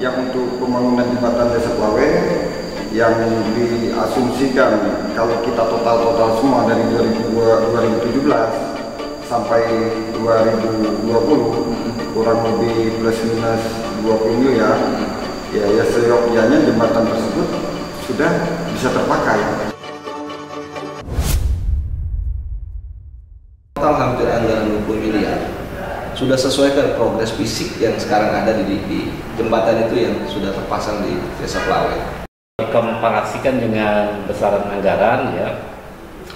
yang untuk pembangunan jembatan Desa Plawe yang diasumsikan kalau kita total semua dari 2017 sampai 2020 kurang lebih plus minus 20 miliar ya seyogyanya jembatan tersebut sudah bisa terpakai. Total hampir anggaran 20 miliar sudah sesuai dengan progres fisik yang sekarang ada di jembatan itu yang sudah terpasang di Desa Plawe. Komparasikan dengan besaran anggaran ya,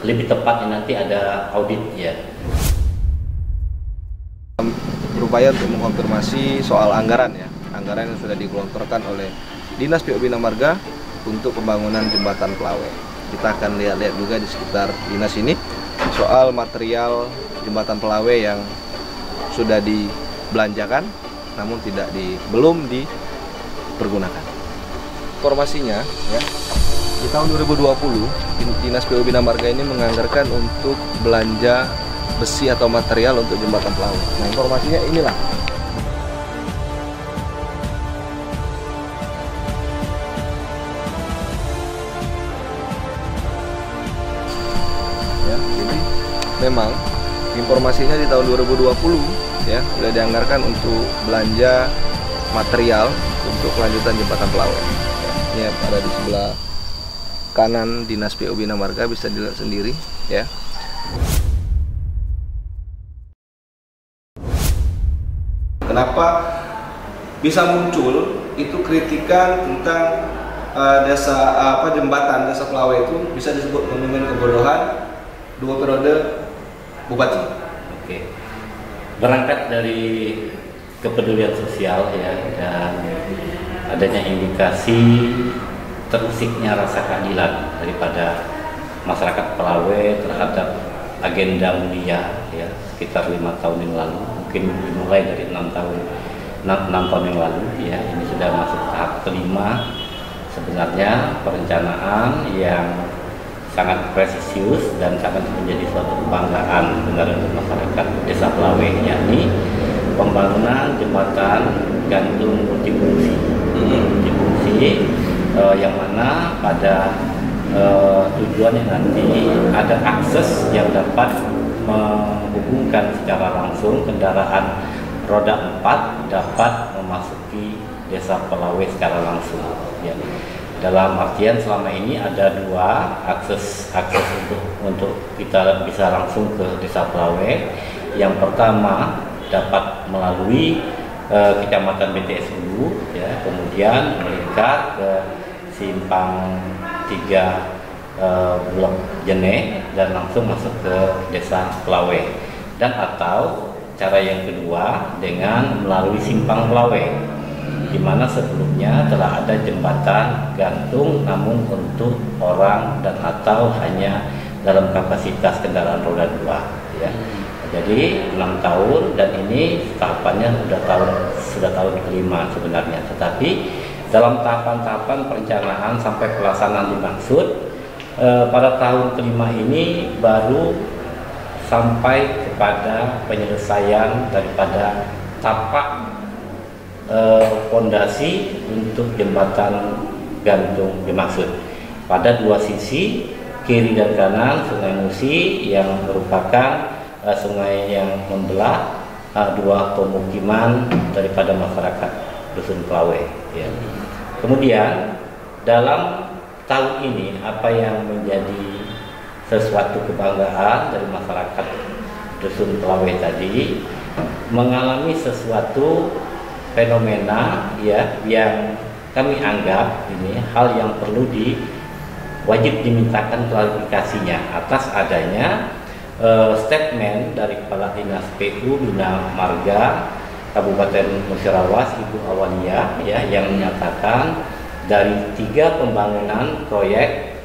lebih tepatnya nanti ada audit ya. Berupaya untuk mengkonfirmasi soal anggaran ya, anggaran yang sudah digelontorkan oleh Dinas PU Bina Marga untuk pembangunan jembatan Plawe. Kita akan lihat-lihat juga di sekitar dinas ini soal material jembatan Plawe yang sudah dibelanjakan namun belum dipergunakan. Informasinya ya, di tahun 2020 Dinas PU Bina Marga ini menganggarkan untuk belanja besi atau material untuk jembatan Plawe. Nah, informasinya inilah. Ya, jadi memang informasinya di tahun 2020 ya sudah dianggarkan untuk belanja material untuk kelanjutan jembatan Plawe. Ini ada di sebelah kanan Dinas PU Bina Marga, bisa dilihat sendiri ya. Kenapa bisa muncul itu kritikan tentang jembatan Desa Plawe itu bisa disebut monumen kebodohan 2 periode Bupati. Oke. Berangkat dari kepedulian sosial ya, dan adanya indikasi terusiknya rasa keadilan daripada masyarakat Plawe terhadap agenda mulia ya, sekitar 5 tahun yang lalu, mungkin dimulai dari 6 tahun yang lalu ya. Ini sudah masuk tahap kelima. Sebenarnya perencanaan yang sangat presisius dan sangat menjadi suatu kebanggaan benar untuk masyarakat Desa Plawe, yakni pembangunan jembatan gantung multifungsi yang mana pada tujuannya nanti ada akses yang dapat menghubungkan secara langsung kendaraan roda 4 dapat memasuki Desa Plawe secara langsung ya. Dalam artian selama ini ada 2 akses untuk kita bisa langsung ke Desa Plawe. Yang pertama dapat melalui Kecamatan BTS Ulu ya, kemudian melingkar ke Simpang 3 Blok Jene dan langsung masuk ke Desa Plawe. Dan atau cara yang kedua dengan melalui Simpang Plawe, di mana sebelumnya telah ada jembatan gantung namun untuk orang dan atau hanya dalam kapasitas kendaraan roda 2 ya. Jadi 6 tahun dan ini tahapannya sudah tahun kelima sebenarnya. Tetapi dalam tahapan-tahapan perencanaan sampai pelaksanaan dimaksud pada tahun kelima ini baru sampai kepada penyelesaian daripada tapak fondasi untuk jembatan gantung dimaksud. Pada 2 sisi, kiri dan kanan Sungai Musi yang merupakan sungai yang membelah 2 pemukiman daripada masyarakat Dusun Plawe ya. Kemudian dalam tahun ini apa yang menjadi sesuatu kebanggaan dari masyarakat Dusun Plawe tadi, mengalami sesuatu fenomena ya yang kami anggap ini hal yang perlu wajib dimintakan klarifikasinya atas adanya statement dari Kepala Dinas PU Bina Marga Kabupaten Musirawas, Ibu Awalia ya, yang menyatakan dari 3 pembangunan proyek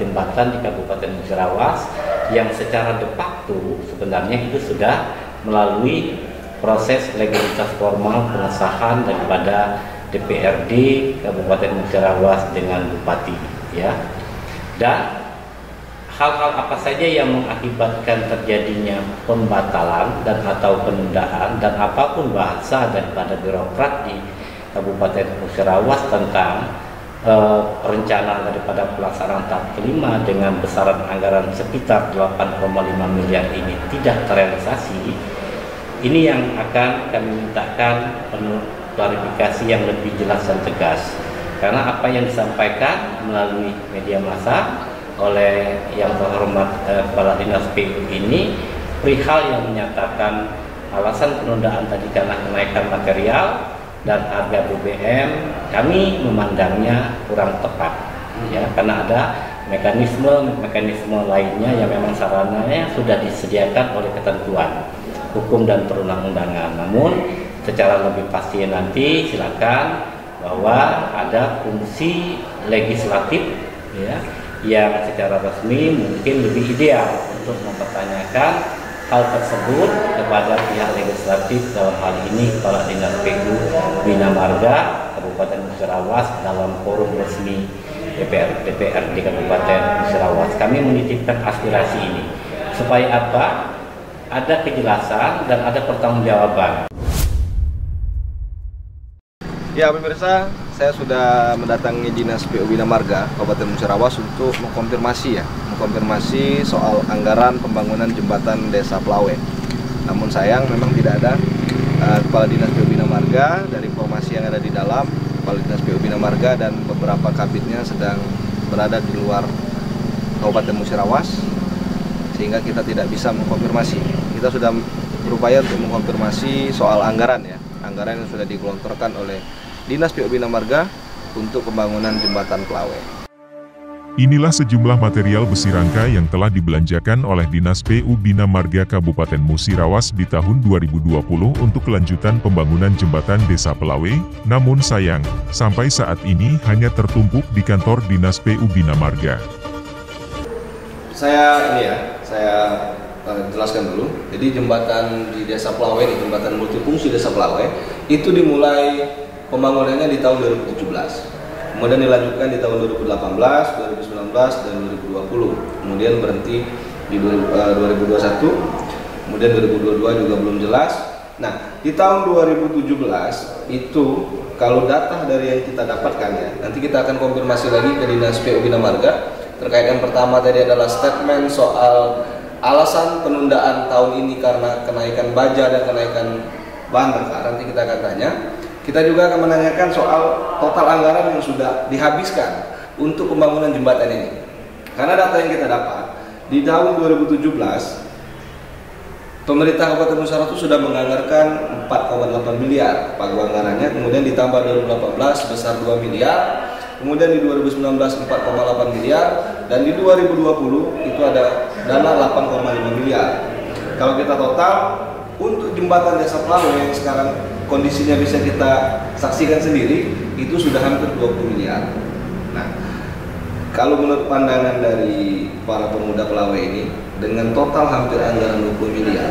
jembatan di Kabupaten Musirawas yang secara de facto sebenarnya itu sudah melalui proses legalitas formal pengesahan daripada DPRD Kabupaten Musirawas dengan Bupati ya. Dan hal-hal apa saja yang mengakibatkan terjadinya pembatalan dan atau penundaan dan apapun bahasa daripada birokrat di Kabupaten Musirawas tentang rencana daripada pelaksanaan tahap kelima dengan besaran anggaran sekitar 8,5 miliar ini tidak terrealisasi, ini yang akan kami mintakan klarifikasi yang lebih jelas dan tegas. Karena apa yang disampaikan melalui media massa oleh yang terhormat Kepala Dinas PU ini perihal yang menyatakan alasan penundaan tadi karena kenaikan material dan harga BBM, kami memandangnya kurang tepat, ya, karena ada mekanisme lainnya yang memang sarananya sudah disediakan oleh ketentuan hukum dan perundang-undangan. Namun secara lebih pasti nanti silakan bahwa ada fungsi legislatif, ya, yang secara resmi mungkin lebih ideal untuk mempertanyakan hal tersebut kepada pihak legislatif, dalam hal ini Kepala Dinas PU Bina Marga Kabupaten Musirawas dalam forum resmi DPRD Kabupaten Musirawas. Kami menitipkan aspirasi ini supaya apa? Ada kejelasan dan ada pertanggungjawaban. Ya pemirsa, saya sudah mendatangi Dinas PU Bina Marga Kabupaten Musirawas untuk mengkonfirmasi soal anggaran pembangunan jembatan Desa Plawe. Namun sayang memang tidak ada Kepala Dinas PU Bina Marga. Dari informasi yang ada di dalam, Kepala Dinas PU Bina Marga dan beberapa kabitnya sedang berada di luar Kabupaten Musirawas, sehingga kita tidak bisa mengkonfirmasi. Kita sudah berupaya untuk mengkonfirmasi soal anggaran yang sudah digelontorkan oleh Dinas PU Bina Marga untuk pembangunan jembatan Plawe. Inilah sejumlah material besi rangka yang telah dibelanjakan oleh Dinas PU Bina Marga Kabupaten Musirawas di tahun 2020 untuk kelanjutan pembangunan jembatan Desa Plawe. Namun sayang, sampai saat ini hanya tertumpuk di kantor Dinas PU Bina Marga. Saya jelaskan dulu. Jadi jembatan di Desa Plawe, di jembatan multifungsi Desa Plawe, itu dimulai pembangunannya di tahun 2017. Kemudian dilanjutkan di tahun 2018, 2019, dan 2020. Kemudian berhenti di 2021, kemudian 2022 juga belum jelas. Nah, di tahun 2017 itu kalau data dari yang kita dapatkan, ya, nanti kita akan konfirmasi lagi ke Dinas PU Bina Marga. Terkait yang pertama tadi adalah statement soal alasan penundaan tahun ini karena kenaikan baja dan kenaikan bahan bakar. Nanti kita akan tanya. Kita juga akan menanyakan soal total anggaran yang sudah dihabiskan untuk pembangunan jembatan ini. Karena data yang kita dapat, di tahun 2017, pemerintah Kabupaten Musirawas itu sudah menganggarkan 4,8 miliar pagu anggarannya, kemudian ditambah 2018 sebesar 2 miliar, kemudian di 2019 4,8 miliar, dan di 2020 itu ada dana 8,5 miliar. Kalau kita total, untuk jembatan Desa Plawe yang sekarang kondisinya bisa kita saksikan sendiri, itu sudah hampir 20 miliar. Nah, kalau menurut pandangan dari para pemuda Plawe ini, dengan total hampir anggaran 20 miliar,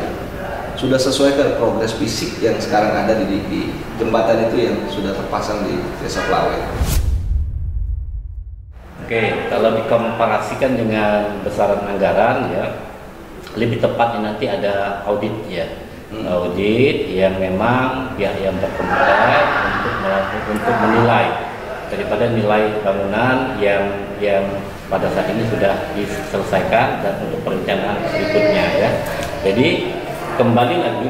sudah sesuai dengan progres fisik yang sekarang ada di jembatan itu yang sudah terpasang di Desa Plawe. Oke, kalau dikomparasikan dengan besaran anggaran, ya, lebih tepatnya nanti ada audit, ya. Audit yang memang pihak yang berkompeten untuk menilai daripada nilai bangunan yang pada saat ini sudah diselesaikan dan untuk perencanaan berikutnya, ya. Jadi kembali lagi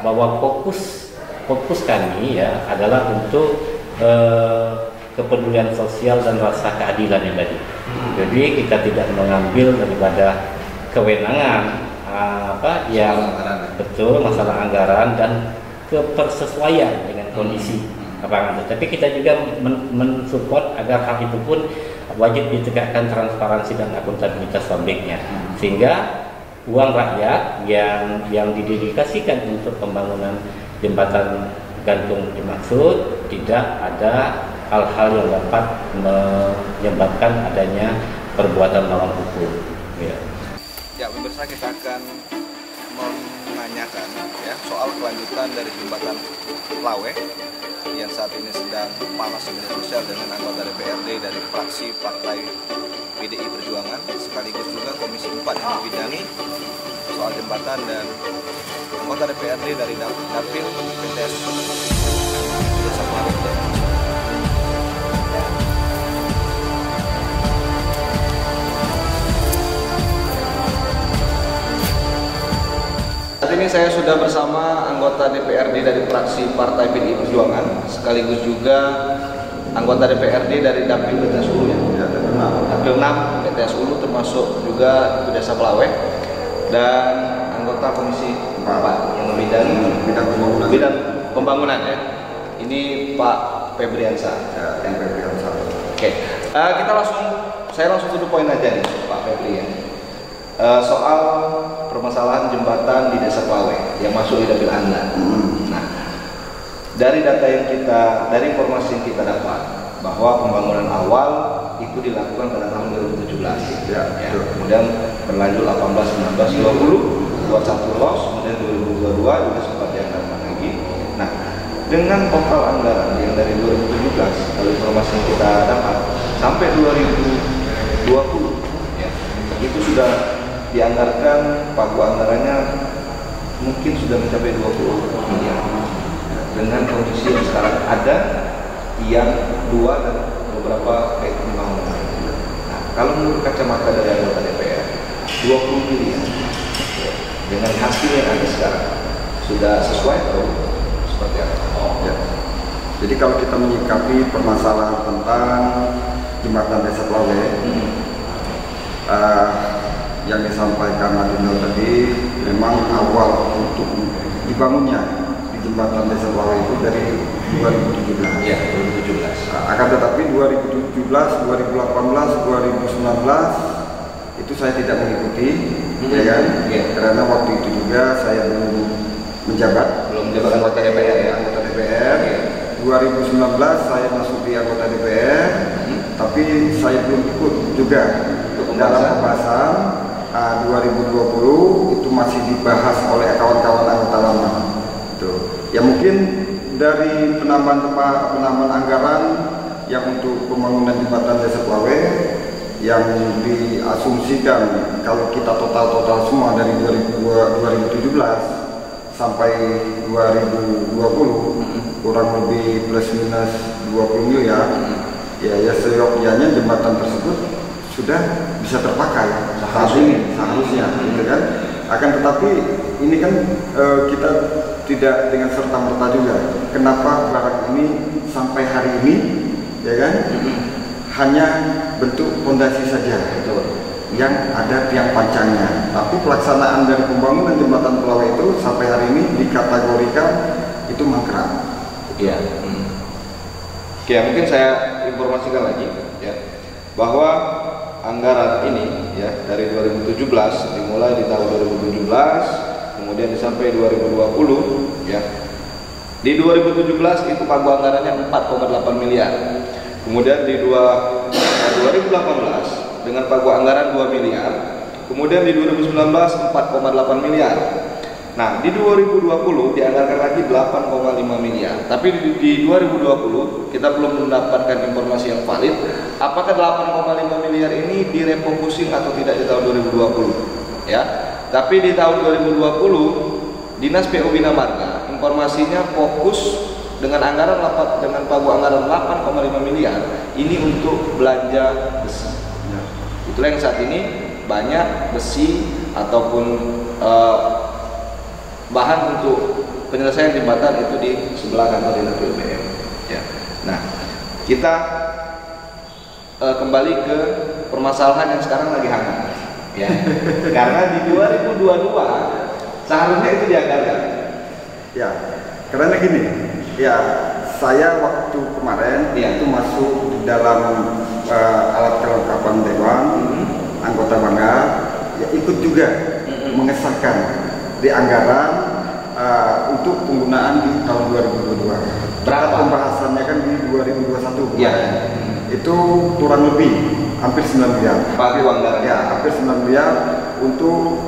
bahwa fokus kami, ya, adalah untuk kepedulian sosial dan rasa keadilan yang tadi. Jadi kita tidak mengambil daripada kewenangan betul masalah anggaran dan kepersesuaian dengan kondisi lapangan. Tapi kita juga mensupport agar hal itu pun wajib ditegakkan transparansi dan akuntabilitas publiknya, sehingga uang rakyat yang didedikasikan untuk pembangunan jembatan gantung dimaksud tidak ada hal-hal yang dapat menyebabkan adanya perbuatan melawan hukum. Ya, pemirsa, kita akan menanyakan, ya, soal kelanjutan dari jembatan Plawe yang saat ini sedang panas di media sosial dengan anggota DPRD dari fraksi Partai PDI Perjuangan, sekaligus juga Komisi 4 yang membidangi soal jembatan, dan anggota DPRD dari Dapil PTS Desa Saat ini saya sudah bersama anggota DPRD dari fraksi Partai PDI Perjuangan, sekaligus juga anggota DPRD dari Dapil PTS Ulu ya. Dapil 6 PTS Ulu, termasuk juga itu Desa Pelaweh, dan anggota Komisi 4 yang membidangi bidang pembangunan ya. Ini Pak Febriansa. Oke. Saya langsung to the point aja nih Pak Febri ya. Soal permasalahan jembatan di Desa Pelaweh yang masuk di Dapil Anda. Nah, dari data yang dari informasi yang kita dapat bahwa pembangunan awal itu dilakukan pada tahun 2017. Ya. Kemudian berlanjut 18, 19, 20 buat satu los, kemudian 2022 juga sempat dianggarkan lagi. Nah, dengan total anggaran yang dari 2017, kalau informasi yang kita dapat sampai 2020 ya, itu sudah dianggarkan pagu anggarannya mungkin sudah mencapai 20 miliar dengan kondisi yang sekarang ada yang 2 dan beberapa proyek pembangunan. Nah, kalau menurut kacamata dari anggota DPR 20 miliar dengan hasil yang ada sekarang sudah sesuai atau seperti apa? Ya. Jadi kalau kita menyikapi permasalahan tentang jembatan Desa Pelaweh, yang disampaikan Adino tadi, memang awal untuk dibangunnya di jembatan Desa Pelaweh itu dari 2017. Ya, 2017. Akan tetapi 2017, 2018, 2019 itu saya tidak mengikuti, ya kan? Ya. Karena waktu itu juga saya belum menjabat, anggota DPR ya. Anggota DPR. 2019 saya masuk di anggota DPR, tapi saya belum ikut juga dalam pembahasan. 2020 itu masih dibahas oleh kawan-kawan anggota lama. Ya mungkin dari penambahan anggaran yang untuk pembangunan jembatan Desa Pelaweh yang diasumsikan kalau kita total semua dari 2017 sampai 2020 kurang lebih plus minus 20 miliar. Ya seyogyanya jembatan tersebut sudah bisa terpakai seharusnya gitu kan. Akan tetapi ini kan kita tidak dengan serta-merta juga. Kenapa barang ini sampai hari ini ya kan hanya bentuk fondasi saja yang ada tiang pancangnya, tapi pelaksanaan dari pembangunan jembatan Pelaweh itu sampai hari ini dikategorikan itu mangkrak. Iya. Oke, mungkin saya informasikan lagi ya bahwa anggaran ini ya dari 2017 dimulai di tahun 2017 kemudian sampai 2020 ya. Di 2017 itu pagu anggarannya 4,8 miliar. Kemudian di 2018 dengan pagu anggaran 2 miliar. Kemudian di 2019 4,8 miliar. Nah, di 2020 dianggarkan lagi 8,5 miliar. Tapi di 2020 kita belum mendapatkan informasi yang valid apakah 8,5 miliar ini direfocusing atau tidak di tahun 2020 ya. Tapi di tahun 2020 Dinas PU Bina Marga informasinya fokus dengan anggaran dengan pagu anggaran 8,5 miliar ini untuk belanja besi. Itulah yang saat ini banyak besi ataupun bahan untuk penyelesaian jembatan itu di sebelah kantor Dinas PUBM. Ya. Nah, kita kembali ke permasalahan yang sekarang lagi hangat. Ya. Karena di 2022 seharusnya itu dianggarkan. Ya, karena gini, ya saya waktu kemarin itu masuk di dalam alat kelengkapan dewan anggota banggar, ya ikut juga mengesahkan di anggaran untuk penggunaan di tahun 2022. Berapa? Pembahasannya kan di 2021 ya. Itu kurang lebih hampir 9 miliar. Pagu anggaran. Ya, hampir 9 miliar untuk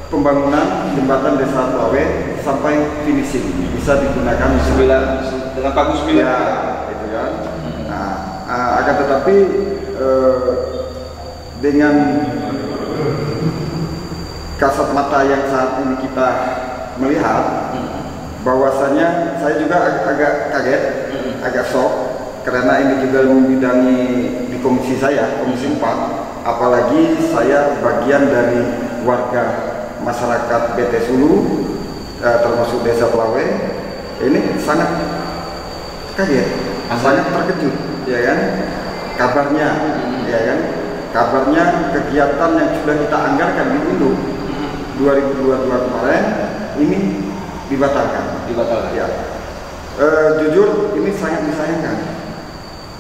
pembangunan jembatan Desa Pelaweh sampai finishing bisa digunakan 9 dengan pagu 9 ya, itu kan. Nah, akan tetapi dengan kasat mata yang saat ini kita melihat bahwasanya saya juga agak kaget, agak shock karena ini juga membidangi di komisi saya, komisi 4, apalagi saya bagian dari warga masyarakat BT Sulu, termasuk Desa Pelawai. Ini sangat kaget, sangat terkejut, ya kan? Kabarnya, ya kan? Kabarnya kegiatan yang sudah kita anggarkan di Hulu 2022 kemarin ini dibatalkan. Ya. Jujur ini sangat disayangkan.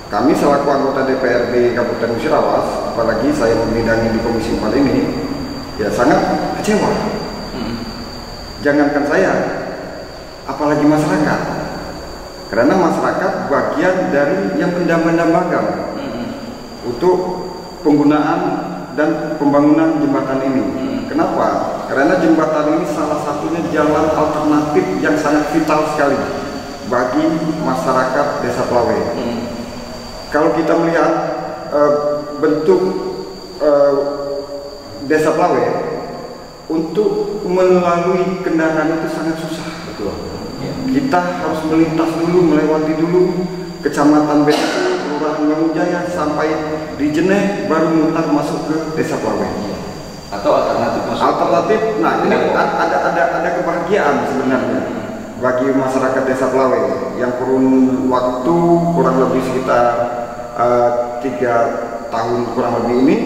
Kami selaku anggota DPRD Kabupaten Musirawas, apalagi saya membidangi di Komisi 4 ini, ya sangat kecewa. Jangankan saya, apalagi masyarakat. Karena masyarakat bagian dari yang mendambakan untuk penggunaan dan pembangunan jembatan ini. Kenapa? Karena jembatan ini salah satunya jalan alternatif yang sangat vital sekali bagi masyarakat Desa Pelawai. Kalau kita melihat bentuk Desa Pelawai, untuk melalui kendaraan itu sangat susah. Betul. Kita harus melintas dulu, melewati dulu Kecamatan Betu, Kelurahan Mangunjaya sampai di Jeneh, baru mutar masuk ke Desa Pelawai. Atau alternatif masuk. Alternatif, nah ini ada kebahagiaan sebenarnya bagi masyarakat Desa Pelawai yang kurun waktu kurang lebih sekitar 3 tahun kurang lebih ini,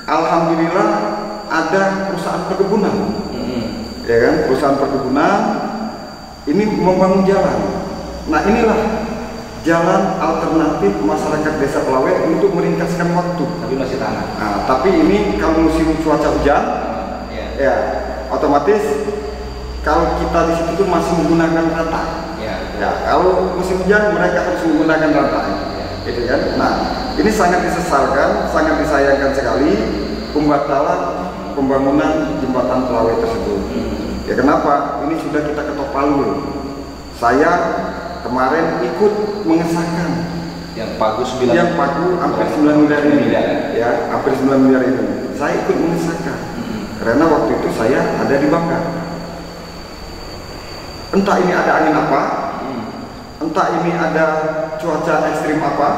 alhamdulillah ada perusahaan perkebunan, ya kan, perusahaan perkebunan ini membangun jalan. Nah inilah jalan alternatif masyarakat Desa Pelawai untuk meringkaskan waktu. Tapi masih tanah. Nah, tapi ini kalau musim cuaca hujan, ya otomatis kalau kita di situ tuh masih menggunakan rantai. Ya, kalau musim hujan mereka harus menggunakan rantai, gitu kan. Nah, ini sangat disesalkan, sangat disayangkan sekali pembatalan pembangunan jembatan Pelawai tersebut. Ya kenapa? Ini sudah kita ketok palu. Saya kemarin ikut mengesahkan yang pagu 9, yang pagu hampir 9 miliar ini, ya hampir 9 miliar ini. Saya ikut mengesahkan karena waktu itu saya ada di Bangka. Entah ini ada angin apa, entah ini ada cuaca ekstrim apa,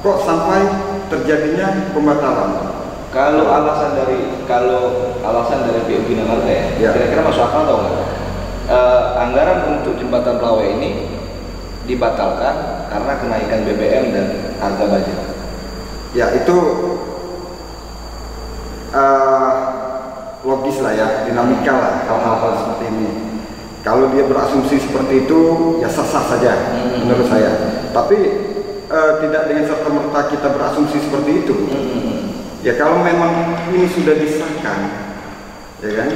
kok sampai terjadinya pembatalan. Kalau alasan dari PU Bina Marga ya, kira-kira masuk akal atau enggak? Anggaran untuk jembatan Pelawai ini dibatalkan karena kenaikan BBM dan harga baja. Ya itu logis lah ya, dinamika lah hal-hal seperti ini. Kalau dia berasumsi seperti itu ya sah-sah saja menurut saya. Tapi tidak dengan serta-merta kita berasumsi seperti itu. Ya kalau memang ini sudah disahkan, ya kan?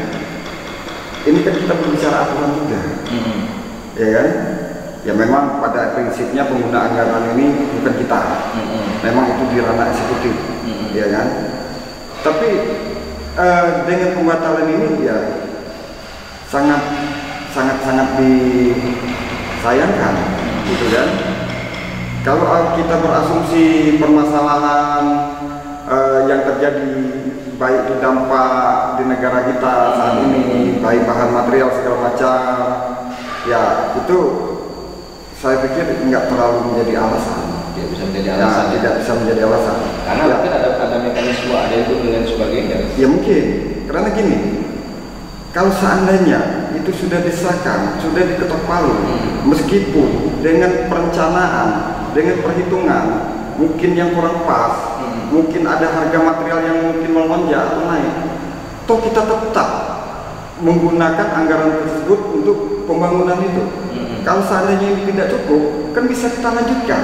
Ini kan kita berbicara aturan juga, ya kan? Ya memang pada prinsipnya pengguna anggaran ini bukan kita, memang itu di ranah eksekutif, ya kan? Tapi dengan pembatalan ini ya sangat disayangkan, gitu kan? Kalau kita berasumsi permasalahan yang terjadi baik itu dampak di negara kita saat ini, baik bahan material segala macam, ya itu saya pikir nggak terlalu menjadi alasan. Tidak bisa menjadi alasan. Tidak bisa menjadi alasan. Karena ya, mungkin ada mekanisme, ada itu dengan sebagainya. Ya mungkin, karena gini, kalau seandainya itu sudah disahkan, sudah diketok palu, meskipun dengan perencanaan, dengan perhitungan mungkin yang kurang pas, mungkin ada harga material yang mungkin melonjak atau naik, toh kita tetap menggunakan anggaran tersebut untuk pembangunan itu. Kalau seandainya ini tidak cukup, kan bisa kita lanjutkan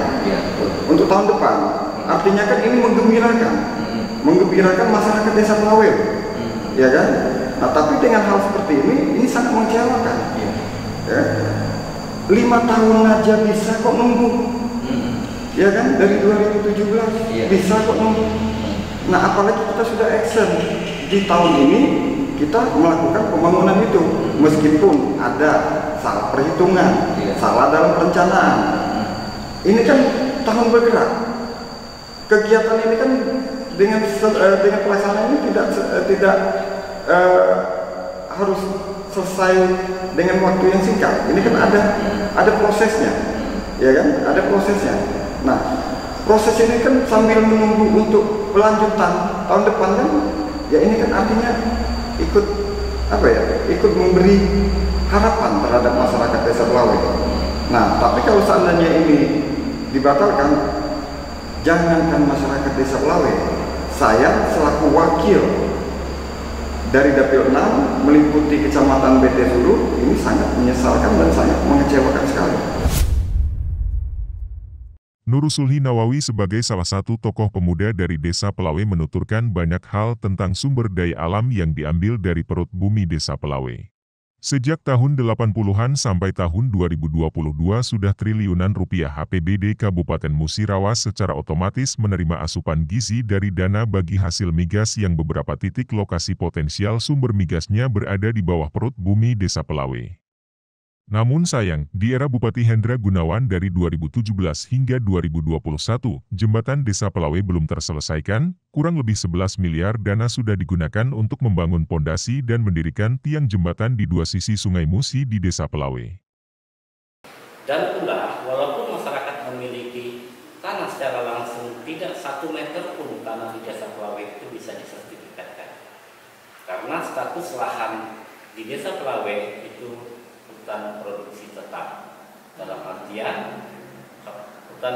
untuk tahun depan. Artinya kan ini menggembirakan masyarakat Desa Pelawai, ya kan? Nah, tapi dengan hal seperti ini sangat mengecewakan. Ya. 5 tahun aja bisa kok nunggu. Ya kan, dari 2017 bisa kok nunggu. Nah apalagi kita sudah action di tahun ini, kita melakukan pembangunan itu meskipun ada salah perhitungan, salah dalam perencanaan. Ini kan tahun bergerak, kegiatan ini kan dengan pelaksanaan ini tidak harus selesai dengan waktu yang singkat. Ini kan ada prosesnya, ya kan? Ada prosesnya. Nah, proses ini kan sambil menunggu untuk pelanjutan tahun depan kan, ya ini kan artinya ikut ikut memberi harapan terhadap masyarakat Desa Pelawai. Nah, tapi kalau seandainya ini dibatalkan, jangankan masyarakat Desa Pelawai, saya selaku wakil dari Dapil 6 meliputi Kecamatan BT Sulu ini sangat menyesalkan dan sangat mengecewakan sekali. Nur Sulhi Nawawi sebagai salah satu tokoh pemuda dari Desa Pelawai menuturkan banyak hal tentang sumber daya alam yang diambil dari perut bumi Desa Pelawai. Sejak tahun 80-an sampai tahun 2022 sudah triliunan rupiah APBD Kabupaten Musirawas secara otomatis menerima asupan gizi dari dana bagi hasil migas yang beberapa titik lokasi potensial sumber migasnya berada di bawah perut bumi Desa Pelawai. Namun sayang, di era Bupati Hendra Gunawan dari 2017 hingga 2021, jembatan Desa Pelawai belum terselesaikan, kurang lebih 11 miliar dana sudah digunakan untuk membangun pondasi dan mendirikan tiang jembatan di dua sisi Sungai Musi di Desa Pelawai. Dan pula, walaupun masyarakat memiliki tanah secara langsung, tidak 1 meter pun tanah di Desa Pelawai itu bisa disertifikatkan. Karena status lahan di Desa Pelawai itu hutan produksi tetap, dalam artian hutan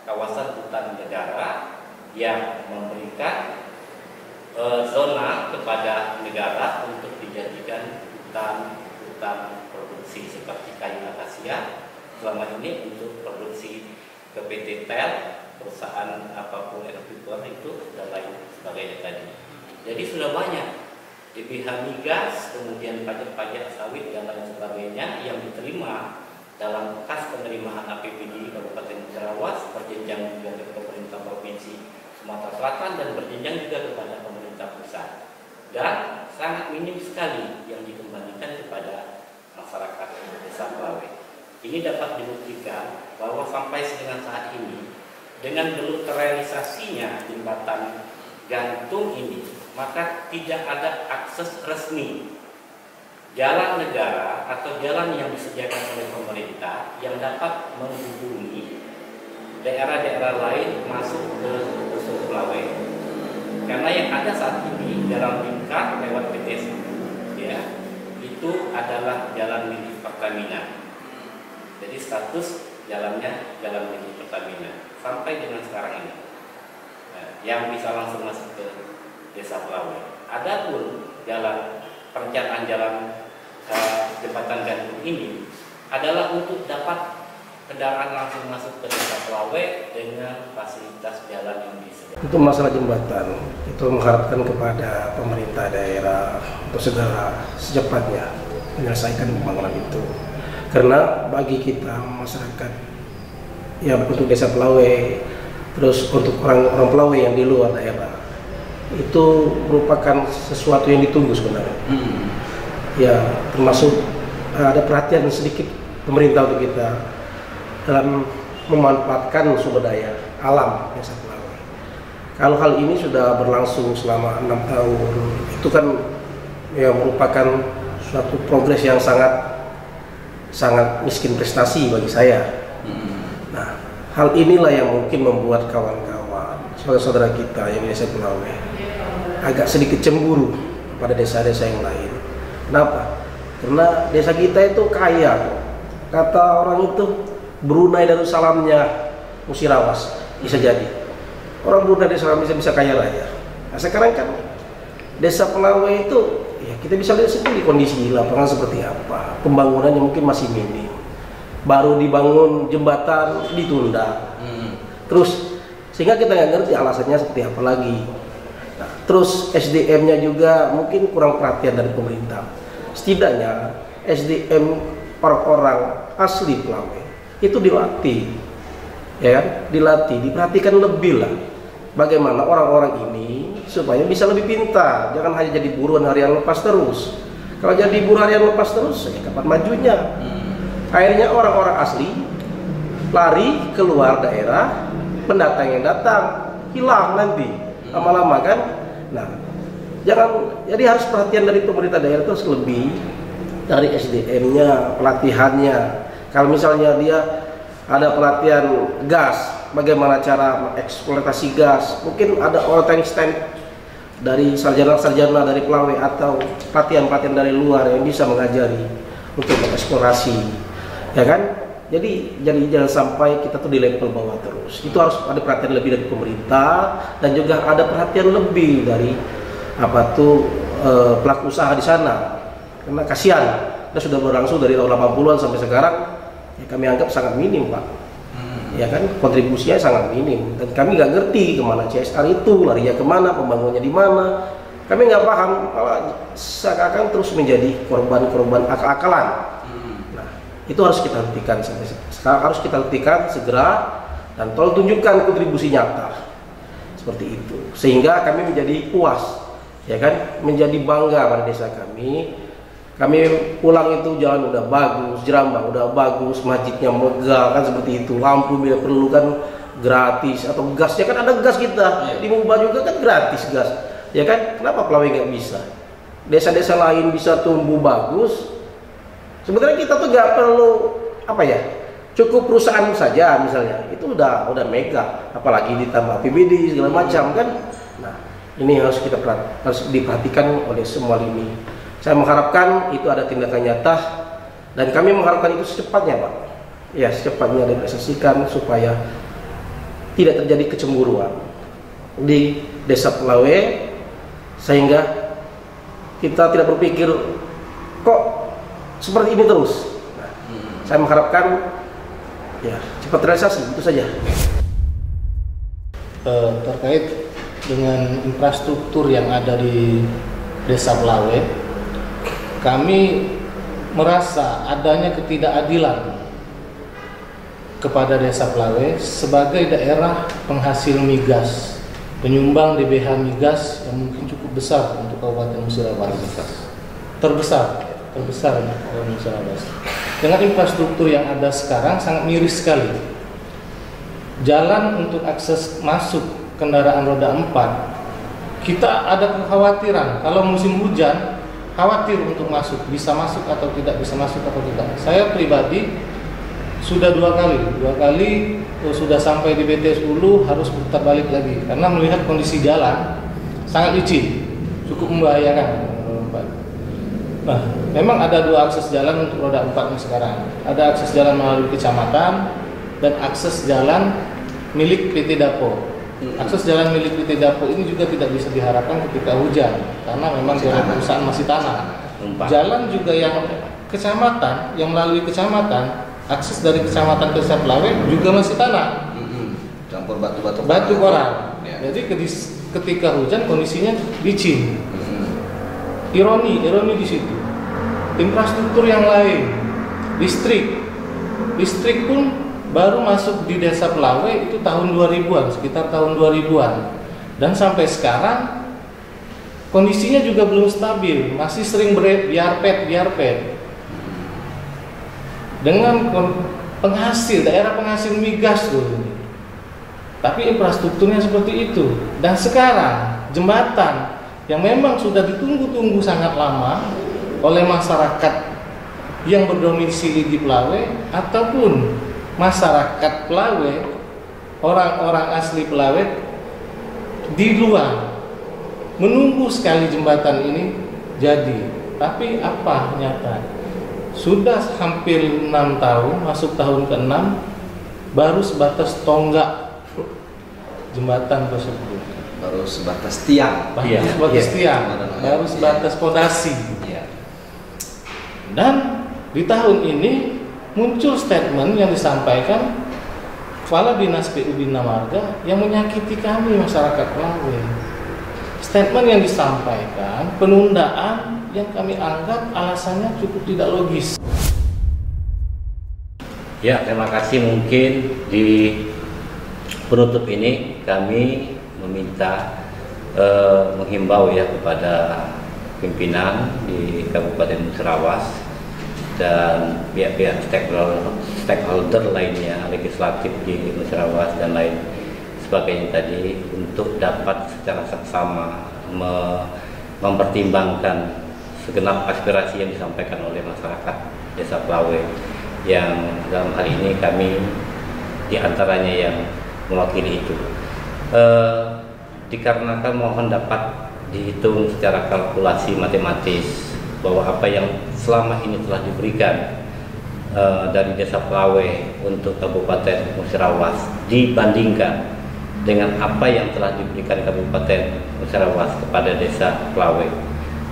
kawasan hutan negara yang memberikan zona kepada negara untuk dijadikan hutan produksi seperti kayu akasia selama ini untuk produksi ke PT TEL, perusahaan apapun Eropa itu dan lain sebagainya tadi. Jadi sudah banyak DPH migas, kemudian pajak-pajak sawit dan lain sebagainya yang diterima dalam kas penerimaan APBD Kabupaten Musirawas, berjenjang juga ke pemerintah Provinsi Sumatera Selatan dan berjenjang juga kepada pemerintah pusat. Dan sangat minim sekali yang dikembalikan kepada masyarakat Desa Pelawai. Ini dapat dibuktikan bahwa sampai dengan saat ini, dengan belum terrealisasinya jembatan gantung ini, maka tidak ada akses resmi jalan negara atau jalan yang disediakan oleh pemerintah yang dapat menghubungi daerah-daerah lain masuk ke Desa Pelawai. Karena yang ada saat ini jalan lingkar lewat PT ya, itu adalah jalan milik Pertamina. Jadi status jalannya jalan milik Pertamina sampai dengan sekarang ini. Nah, yang bisa langsung masuk ke Desa Pelawai. Adapun perencanaan jalan jembatan gantung ini adalah untuk dapat kendaraan langsung masuk ke Desa Pelawai dengan fasilitas jalan yang disediakan. Untuk masalah jembatan, itu mengharapkan kepada pemerintah daerah untuk segera secepatnya menyelesaikan pembangunan itu. Karena bagi kita masyarakat, ya untuk Desa Pelawai, terus untuk orang-orang Pelawai yang di luar daerah, itu merupakan sesuatu yang ditunggu sebenarnya. Ya, termasuk ada perhatian sedikit pemerintah untuk kita dalam memanfaatkan sumber daya alam Desa Pelawai. Kalau hal ini sudah berlangsung selama 6 tahun, itu kan ya merupakan suatu progres yang sangat miskin prestasi bagi saya. Nah, hal inilah yang mungkin membuat kawan-kawan, saudara-saudara kita yang di Desa Pelawai agak sedikit cemburu pada desa-desa yang lain. Kenapa? Karena desa kita itu kaya. Kata orang itu Brunei Darussalamnya Musirawas, bisa jadi. Orang Brunei Darussalam bisa kaya raya. Nah, sekarang kan Desa Pelawai itu ya kita bisa lihat sendiri kondisi di lapangan seperti apa. Pembangunannya mungkin masih minim. Baru dibangun jembatan ditunda. Terus sehingga kita nggak ngerti alasannya seperti apa lagi. Nah, terus SDM-nya juga mungkin kurang perhatian dari pemerintah. Setidaknya SDM orang asli Pelawai itu dilatih, ya kan? Diperhatikan lebih lah. Bagaimana orang-orang ini supaya bisa lebih pintar, jangan hanya jadi buruan harian lepas terus. Kalau jadi buruh harian lepas terus, ya kapan majunya? Akhirnya orang-orang asli lari keluar daerah, pendatang yang datang hilang nanti lama-lama kan. Nah, jadi harus perhatian dari pemerintah daerah terus lebih dari SDM-nya, pelatihannya. Kalau misalnya dia ada pelatihan gas, bagaimana cara eksploitasi gas, mungkin ada all-time stand dari sarjana-sarjana dari Pelawai atau pelatihan-pelatihan dari luar yang bisa mengajari untuk mengeksplorasi, ya kan? Jadi jangan sampai kita tuh di level bawah terus. Itu harus ada perhatian lebih dari pemerintah dan juga ada perhatian lebih dari pelaku usaha di sana. Karena kasihan, kita sudah berlangsung dari tahun 80-an sampai sekarang, ya kami anggap sangat minim, Pak. Ya kan, kontribusinya sangat minim dan kami nggak ngerti kemana CSR itu, larinya kemana, pembangunannya di mana. Kami nggak paham, malah seakan-akan terus menjadi korban-korban akal-akalan. Itu harus kita hentikan harus kita hentikan segera dan tolong tunjukkan kontribusi nyata seperti itu sehingga kami menjadi puas, ya kan, menjadi bangga pada desa kami. Kami pulang itu jalan udah bagus, jerambah udah bagus, masjidnya megah kan seperti itu, lampu bila perlu kan gratis atau gasnya kan ada gas kita di Mubah juga kan gratis gas, ya kan. Kenapa Pelawai nggak bisa? Desa-desa lain bisa tumbuh bagus. Sebenarnya kita tuh nggak perlu cukup perusahaan saja misalnya itu udah mega, apalagi ditambah APBD segala macam kan. Nah ini harus diperhatikan oleh semua lini. Saya mengharapkan itu ada tindakan nyata dan kami mengharapkan itu secepatnya, Pak. Ya secepatnya direalisasikan supaya tidak terjadi kecemburuan di desa Pelawai sehingga kita tidak berpikir kok seperti ini terus. Nah, saya mengharapkan ya cepat realisasi, itu saja. Terkait dengan infrastruktur yang ada di Desa Pelawai, kami merasa adanya ketidakadilan kepada Desa Pelawai sebagai daerah penghasil migas, penyumbang DBH migas yang mungkin cukup besar untuk Kabupaten Musirawas, terbesar Musirawas. Dengan infrastruktur yang ada sekarang sangat miris sekali. Jalan untuk akses masuk kendaraan roda 4, kita ada kekhawatiran kalau musim hujan, khawatir untuk bisa masuk atau tidak. Saya pribadi sudah dua kali sudah sampai di BTS Hulu harus putar balik lagi karena melihat kondisi jalan sangat licin, cukup membahayakan. Nah, memang ada dua akses jalan untuk roda 4 ini sekarang. Ada akses jalan melalui kecamatan dan akses jalan milik PT Dapo. Akses jalan milik PT Dapo ini juga tidak bisa diharapkan ketika hujan karena memang jalan perusahaan masih tanah. Jalan juga yang kecamatan, yang melalui kecamatan, akses dari kecamatan ke Desa Pelawai juga masih tanah. Campur batu koral. Ya. Jadi ketika hujan kondisinya licin. Ironi di situ. Infrastruktur yang lain, listrik pun baru masuk di Desa Pelawai itu tahun 2000-an, sekitar tahun 2000-an. Dan sampai sekarang kondisinya juga belum stabil, masih sering biarpet. Dengan daerah penghasil migas tuh. Tapi infrastrukturnya seperti itu. Dan sekarang jembatan yang memang sudah ditunggu-tunggu sangat lama oleh masyarakat yang berdomisili di Pelawai ataupun masyarakat Pelawai, orang-orang asli Pelawai di luar menunggu sekali jembatan ini jadi. Tapi apa nyata? Sudah hampir 6 tahun, masuk tahun ke-6, baru sebatas tonggak jembatan tersebut. Baru sebatas tiang, baru sebatas fondasi. Dan di tahun ini muncul statement yang disampaikan Kepala Dinas PU Bina Marga yang menyakiti kami masyarakat Pelawai. Statement yang disampaikan penundaan yang kami anggap alasannya cukup tidak logis. Ya, terima kasih. Mungkin di penutup ini kami meminta menghimbau ya kepada pimpinan di Kabupaten Musirawas dan pihak-pihak stakeholder lainnya, legislatif di Musirawas dan lain sebagainya tadi, untuk dapat secara seksama mempertimbangkan segenap aspirasi yang disampaikan oleh masyarakat Desa Pelawe, yang dalam hal ini kami diantaranya yang mewakili itu. Dikarenakan mohon dapat dihitung secara kalkulasi matematis bahwa apa yang selama ini telah diberikan dari Desa Pelawe untuk Kabupaten Musirawas dibandingkan dengan apa yang telah diberikan Kabupaten Musirawas kepada Desa Pelawe,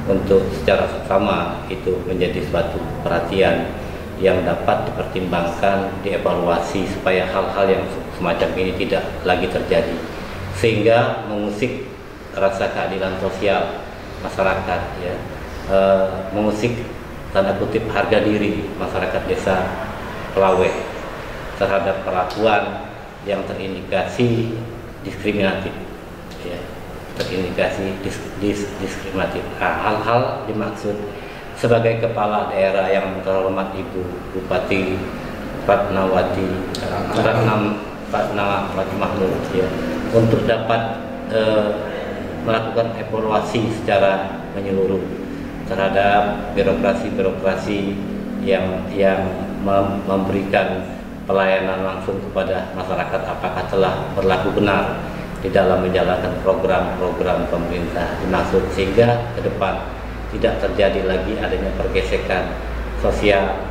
untuk secara sama itu menjadi suatu perhatian yang dapat dipertimbangkan, dievaluasi supaya hal-hal yang semacam ini tidak lagi terjadi, sehingga mengusik rasa keadilan sosial masyarakat, ya, mengusik tanda kutip harga diri masyarakat Desa Pelawe terhadap perlakuan yang terindikasi diskriminatif, ya, terindikasi diskriminatif. Hal-hal dimaksud sebagai kepala daerah yang terhormat Ibu Bupati Ratnawati Mahmud, ya, untuk dapat melakukan evaluasi secara menyeluruh terhadap birokrasi-birokrasi yang memberikan pelayanan langsung kepada masyarakat, apakah telah berlaku benar di dalam menjalankan program-program pemerintah dimaksud, sehingga ke depan tidak terjadi lagi adanya pergesekan sosial,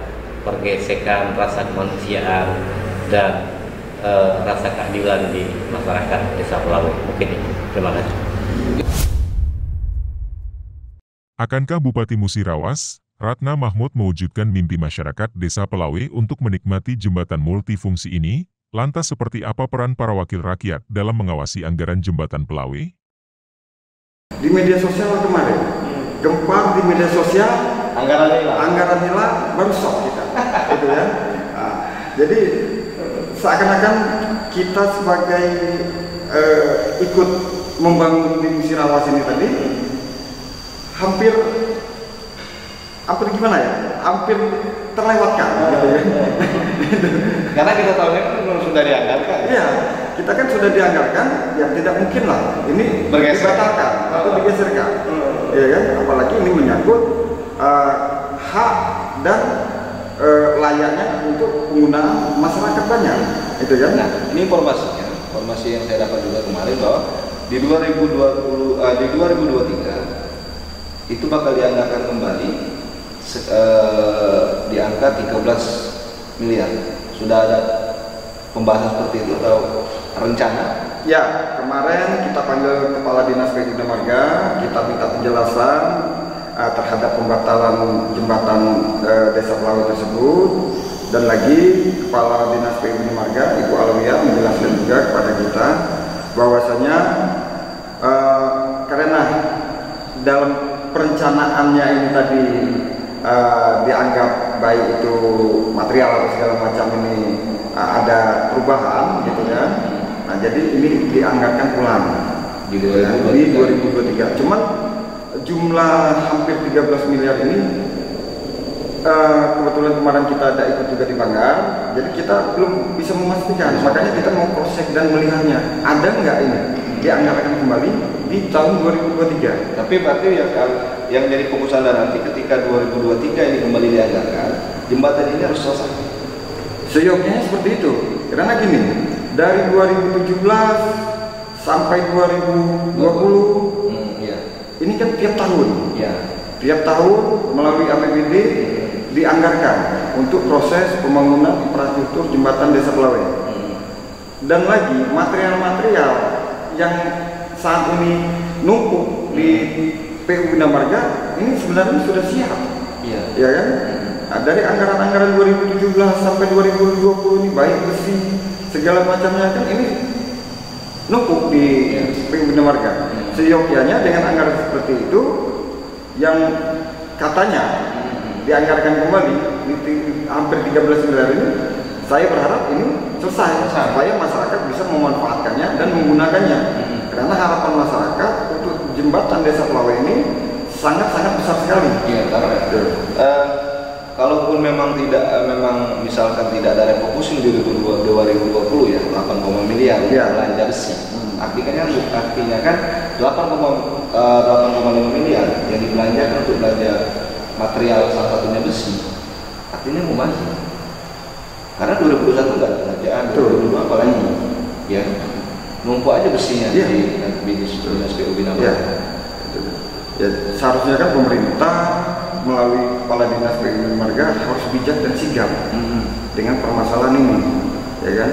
pergesekan rasa kemanusiaan dan rasa keadilan di masyarakat Desa Pelawe. Mungkin itu. Terima kasih. Akankah Bupati Musirawas, Ratna Mahmud mewujudkan mimpi masyarakat Desa Pelawe untuk menikmati jembatan multifungsi ini? Lantas seperti apa peran para wakil rakyat dalam mengawasi anggaran jembatan Pelawe? Di media sosial kemarin, gempar di media sosial, anggaran hilang, baru shock kita, gitu ya. Nah, jadi seakan-akan kita sebagai ikut membangun di Musirawas ini tadi, hampir gimana ya? Hampir terlewatkan, gitu ya. Karena kita tahu kan sudah dianggarkan. Iya, kita kan sudah dianggarkan, ya tidak mungkin lah ini dibatalkan atau digeserkan, ya kan? Apalagi ini menyangkut hak dan layaknya untuk penggunaan masyarakat banyak, itu kan? Nah, ini informasi yang saya dapat juga kemarin bahwa di 2023 itu bakal dianggarkan kembali di angka 13 miliar. Sudah ada pembahasan seperti itu atau rencana? Ya, kemarin kita panggil Kepala Dinas PU Bina Marga, kita minta penjelasan terhadap pembatalan jembatan Desa Pelawe tersebut, dan lagi Kepala Dinas PU Bina Marga Ibu Alwia menjelaskan juga kepada kita bahwasanya karena dalam perencanaannya ini tadi dianggap baik itu material atau segala macam ini ada perubahan, gitu ya. Nah, jadi ini dianggarkan ulang di 2023. Cuman jumlah hampir 13 miliar ini kebetulan kemarin kita ada ikut juga di Banggar, jadi kita belum bisa memastikan. Makanya kita mau cross check dan melihatnya ada nggak ini dianggarkan kembali di tahun 2023. Tapi berarti yang jadi fokus Anda nanti ketika 2023 ini kembali dianggarkan, jembatan ini harus selesai. Seyogyanya seperti itu. Karena gini, dari 2017 sampai 2020 ini kan tiap tahun. Ya. Tiap tahun melalui APBD dianggarkan untuk proses pembangunan infrastruktur jembatan Desa Pelawe. Dan lagi material-material yang saat ini numpuk di PU Bina Marga ini sebenarnya sudah siap, ya kan? Nah, dari anggaran-anggaran 2017 sampai 2020 ini baik besi segala macamnya kan ini numpuk di PU Bina Marga. Seyogyanya dengan anggaran seperti itu yang katanya dianggarkan kembali di hampir 13 miliar ini, saya berharap ini selesai supaya masyarakat bisa memanfaatkannya dan menggunakannya. Karena harapan masyarakat untuk jembatan Desa Pelawe ini sangat-sangat besar sekali. Iya, karena kalaupun memang misalkan tidak ada refocusing di 2020 ya 8 miliar belanja besi. Artinya kan 8 8,5 miliar yang dibelanjakan untuk belanja material salah satunya besi, artinya mau maju. Karena 2021 nggak ada kerjaan, 2022 apalagi, ya numpuk aja besinya di Dinas PU Bina Marga. Ya, seharusnya kan pemerintah melalui Kepala Dinas PU Bina Marga harus bijak dan sigap dengan permasalahan ini, ya kan?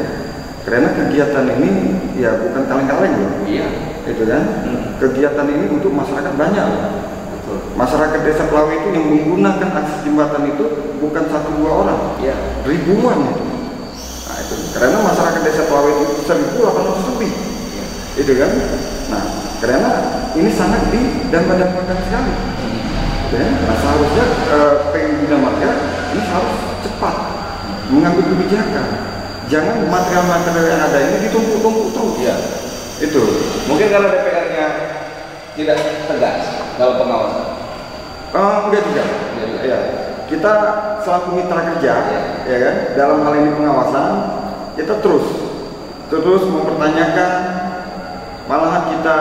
Karena kegiatan ini ya bukan kaleng-kaleng loh. Iya. Itu kan? Kegiatan ini untuk masyarakat banyak. Betul. Masyarakat Desa Pelawe itu yang menggunakan akses jembatan itu bukan 1-2 orang, Iya. ribuan itu. Nah itu karena masyarakat Desa Pelawe itu 1.800 lebih. Itu kan? Nah karena ini sangat didampak-dampakkan sekali. Ya, nah seharusnya PU Bina Marga ini harus cepat mengambil kebijakan. Jangan material-material yang ada ini ditumpuk-tumpuk terus. Iya. Itu. Mungkin karena DPR-nya tidak tegas dalam pengawasan. Enggak juga. Ya. Kita selaku mitra kerja, ya kan, dalam hal ini pengawasan, kita terus mempertanyakan, malahan kita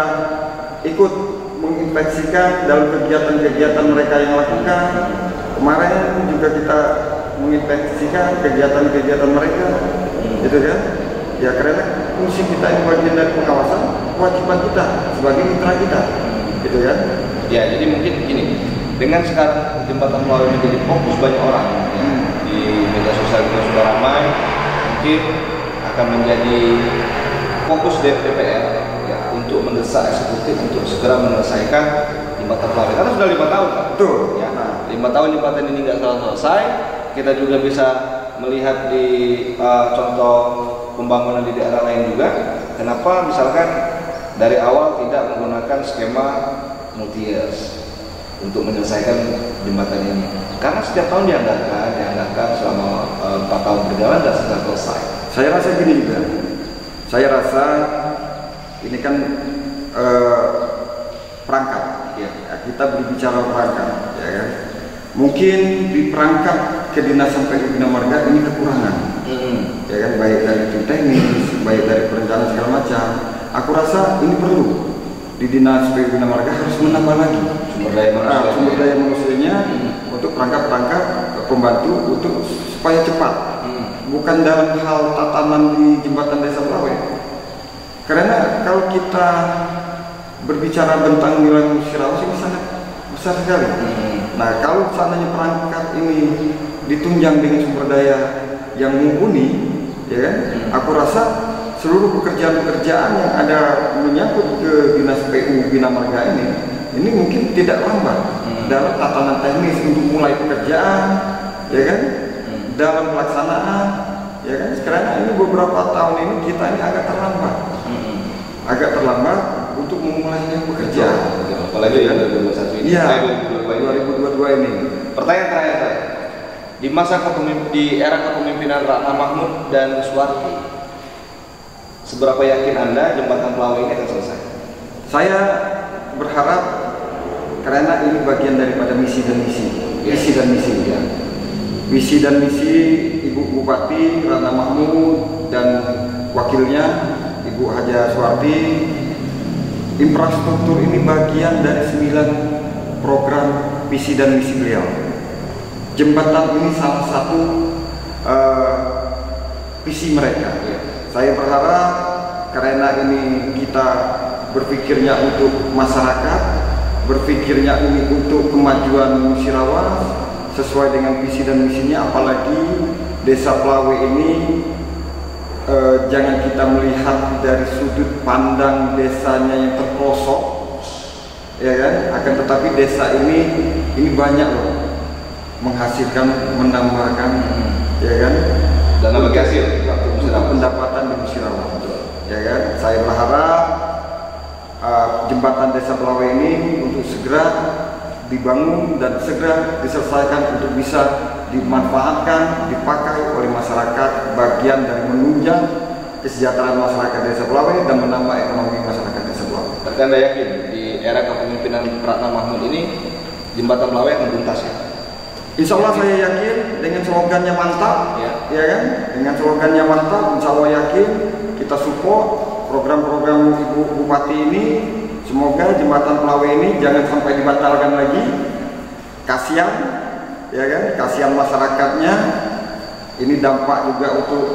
ikut menginspeksikan dalam kegiatan-kegiatan mereka yang lakukan. Kemarin juga kita menginspeksikan kegiatan-kegiatan mereka, gitu kan? Ya karena fungsi kita ini bagian dari pengawasan, kewajiban kita sebagai mitra kita, gitu kan? Ya, jadi mungkin gini, dengan sekarang jembatan Pelawe menjadi fokus banyak orang di media sosial kita sudah ramai, mungkin akan menjadi fokus DPR ya, untuk mendesak eksekutif untuk segera menyelesaikan jembatan Pelawe. Karena sudah 5 tahun, Pak. Betul. Ya, 5 tahun jembatan ini nggak selesai. Kita juga bisa melihat di contoh pembangunan di daerah lain juga. Kenapa misalkan dari awal tidak menggunakan skema multi-years untuk menyelesaikan jembatan ini? Karena setiap tahun dianggarkan selama 4 tahun berjalan dan sudah selesai. Saya rasa gini juga. Saya rasa ini kan perangkat. Ya, kita berbicara perangkat, ya kan? Mungkin di perangkat kedinasan PU Bina Marga ini kekurangan, ya kan, baik dari tim teknis, baik dari perencanaan segala macam. Aku rasa ini perlu di Dinas PU Bina Marga harus menambah lagi sumber daya manusianya untuk perangkat-perangkat pembantu untuk supaya cepat, bukan dalam hal tatanan di jembatan Desa Pelawe. Karena kalau kita berbicara tentang nilai Musirawas ini sangat besar sekali. Nah, kalau seandainya perangkat ini ditunjang dengan sumber daya yang mumpuni, ya kan? Aku rasa seluruh pekerjaan-pekerjaan yang ada menyangkut ke Dinas PU Bina Marga ini mungkin tidak lambat dalam tatanan teknis untuk mulai pekerjaan, ya kan? Dalam pelaksanaan, ya kan? Karena ini beberapa tahun ini kita ini agak terlambat untuk memulainya pekerjaan. Apalagi yang 2021 ini, ya, 2022 ini. Pertanyaan terakhir saya, di era kepemimpinan Ratna Mahmud dan Suwarti, seberapa yakin Anda jembatan Pelawe ini akan selesai? Saya berharap karena ini bagian daripada misi dan misi, ya. Misi dan misi Ibu Bupati Ratna Mahmud dan wakilnya Ibu Haja Suwarti. Infrastruktur ini bagian dari 9 program visi dan misi beliau. Jembatan ini salah satu visi mereka. Saya berharap karena ini kita berpikirnya untuk masyarakat, berpikirnya ini untuk kemajuan Musirawas sesuai dengan visi dan misinya, apalagi Desa Pelawe ini jangan kita melihat dari sudut pandang desanya yang terpelosok, ya kan? Akan tetapi desa ini banyak loh menghasilkan, menambahkan, ya kan? Dan bagi hasil pendapatan di Musirawas, ya kan? Saya berharap jembatan Desa Pelawe ini untuk segera dibangun dan segera diselesaikan untuk bisa dimanfaatkan, dipakai oleh masyarakat, bagian dari menunjang kesejahteraan masyarakat Desa Pelawe dan menambah ekonomi masyarakat Desa Pelawe. Tapi Anda yakin di era kepemimpinan Ratna Mahmud ini jembatan Pelawe akan tuntas ya? Insya Allah saya yakin dengan slogannya mantap, ya kan? Dengan slogannya mantap, insya Allah yakin kita support program-program Ibu Bupati ini Semoga jembatan Pelawai ini jangan sampai dibatalkan lagi. Kasihan, ya kan? Kasihan masyarakatnya. Ini dampak juga untuk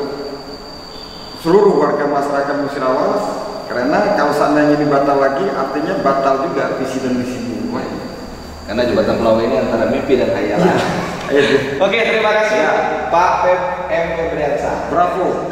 seluruh warga masyarakat Musirawas. Karena kalau seandainya ini batal lagi, artinya batal juga visi dan misi ini. Karena jembatan Pelawai ini antara mimpi dan khayalan. Ya. Oke, terima kasih Ya. Pak M. Febriansyah. Bravo.